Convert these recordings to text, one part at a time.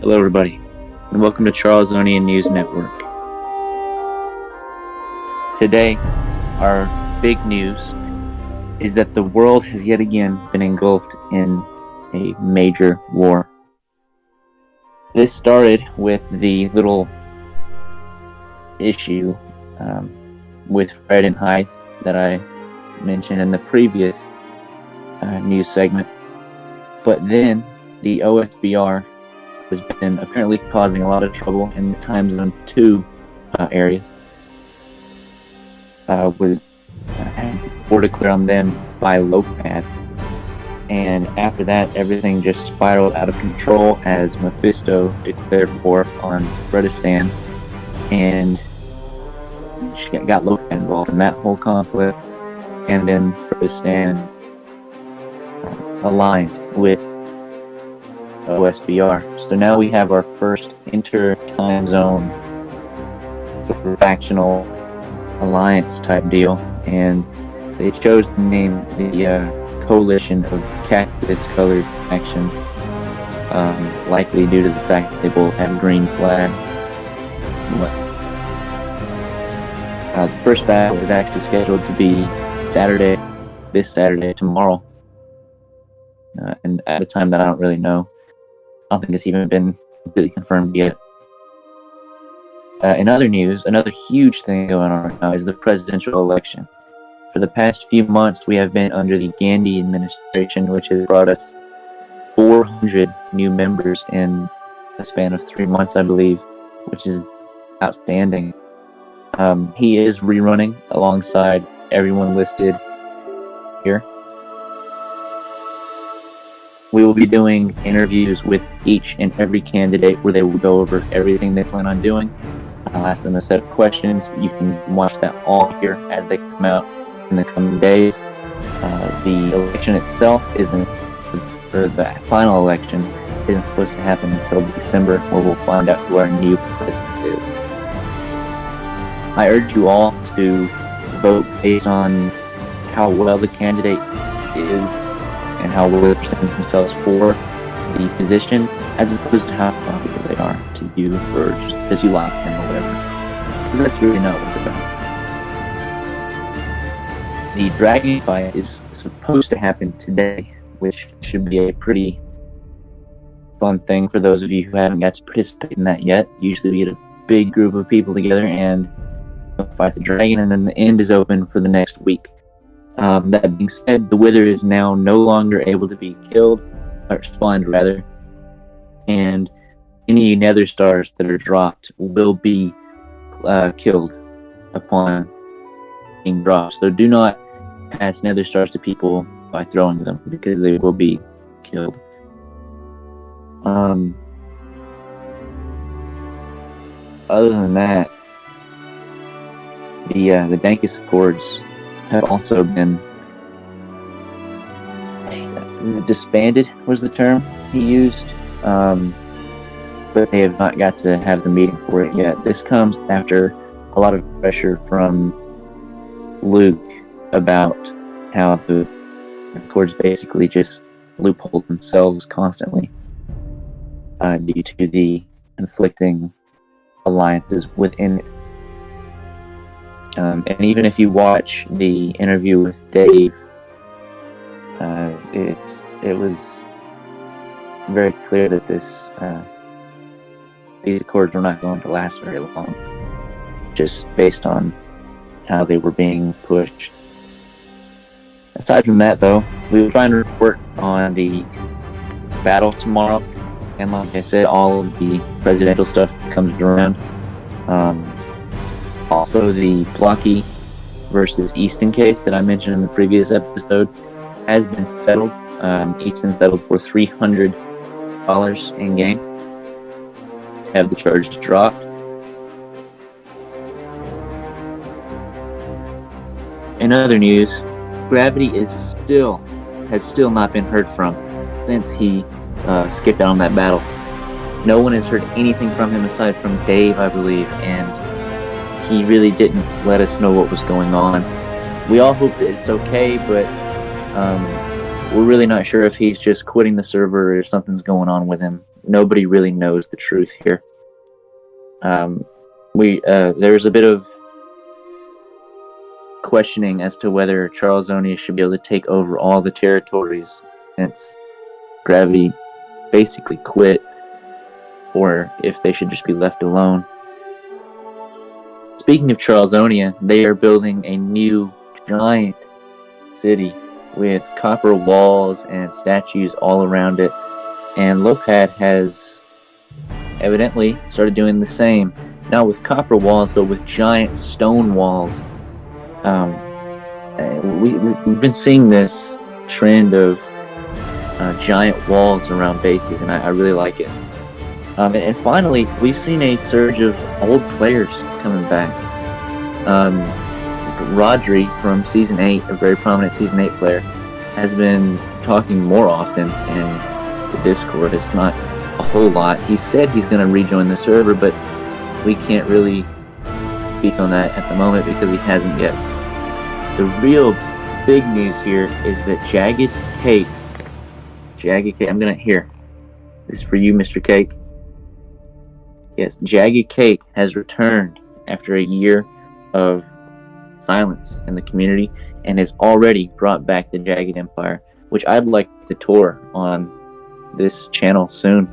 Hello, everybody, and welcome to Charlesonian News Network. Today, our big news is that the world has yet again been engulfed in a major war. This started with the little issue with Fred and Hythe that I mentioned in the previous news segment, but then the OSBR has been apparently causing a lot of trouble in the time zone 2 areas. Was war declared on them by LOPAD, and after that everything just spiraled out of control as Mephisto declared war on Fredistan, and she got LOPAD involved in that whole conflict, and then Fredistan aligned with OSBR. So now we have our first inter-time zone sort of factional alliance type deal, and they chose to name the coalition of cactus-colored factions, likely due to the fact that they both have green flags. The first battle is actually scheduled to be this Saturday, tomorrow, and at a time that I don't really know. I don't think it's even been completely confirmed yet. In other news, another huge thing going on right now is the presidential election. For the past few months, we have been under the Gandhi administration, which has brought us 400 new members in a span of 3 months, I believe, which is outstanding. He is rerunning alongside everyone listed here. We will be doing interviews with each and every candidate where they will go over everything they plan on doing. I'll ask them a set of questions. You can watch that all here as they come out in the coming days. The election itself or the final election isn't supposed to happen until December, where we'll find out who our new president is. I urge you all to vote based on how well the candidate is and how well they present themselves for the position, as opposed to how popular they are to you, or just because you like them or whatever. Because that's really not what it's about. The dragon fight is supposed to happen today, which should be a pretty fun thing for those of you who haven't got to participate in that yet. Usually we get a big group of people together and fight the dragon, and then the end is open for the next week. That being said, the Wither is now no longer able to be killed, or spawned rather, and any nether stars that are dropped will be killed upon being dropped. So do not pass nether stars to people by throwing them, because they will be killed. Other than that, the Dankus Accords have also been disbanded, was the term he used, but they have not got to have the meeting for it yet. This comes after a lot of pressure from Luke about how the Accords basically just loophole themselves constantly due to the conflicting alliances within it. And even if you watch the interview with Dave, it was very clear that these Accords were not going to last very long, just based on how they were being pushed. Aside from that, though, we were trying to report on the battle tomorrow, and like I said, all of the presidential stuff comes around. Also, the Blocky versus Easton case that I mentioned in the previous episode has been settled. Easton settled for $300 in game. Have the charges dropped. In other news, Gravity has still not been heard from since he skipped out on that battle. No one has heard anything from him aside from Dave, I believe, and he really didn't let us know what was going on. We all hope that it's okay, but we're really not sure if he's just quitting the server or if something's going on with him. nobody really knows the truth here. There's a bit of questioning as to whether Charles Onia should be able to take over all the territories since Gravity basically quit, or if they should just be left alone. Speaking of Charles Onia, they are building a new giant city with copper walls and statues all around it, and Lopad has evidently started doing the same, not with copper walls but with giant stone walls. We've been seeing this trend of giant walls around bases, and I really like it. And finally, we've seen a surge of old players coming back. Rodri from Season 8, a very prominent Season 8 player, has been talking more often in the Discord. It's not a whole lot. He said he's going to rejoin the server, but we can't really speak on that at the moment because he hasn't yet. The real big news here is that Jagged Cake, I'm gonna hear. This is for you, Mr. Cake. Yes, Jagged Cake has returned after a year of silence in the community and has already brought back the Jagged Empire, which I'd like to tour on this channel soon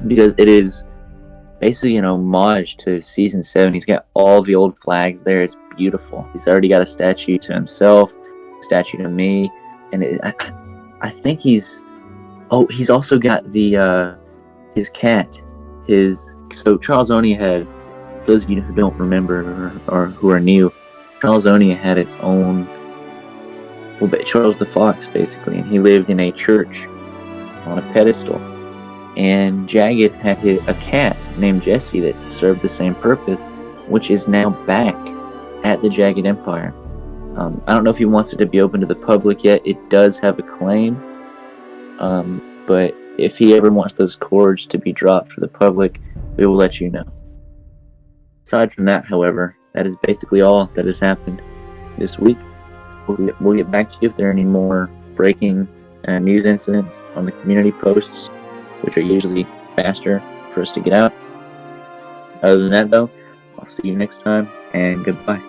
because it is basically an homage to Season 7. He's got all the old flags there. It's beautiful. He's already got a statue to himself, a statue to me, and I think he's also got the his cat. So Charles Onia had, those of you who don't remember or who are new, Charles Onia had its own, Charles the Fox basically, and he lived in a church on a pedestal. And Jagged had a cat named Jesse that served the same purpose, which is now back at the Jagged Empire. I don't know if he wants it to be open to the public yet. It does have a claim, but if he ever wants those cords to be dropped for the public, we will let you know. Aside from that, however, that is basically all that has happened this week. We'll get back to you if there are any more breaking news incidents on the community posts, which are usually faster for us to get out. Other than that, though, I'll see you next time, and goodbye.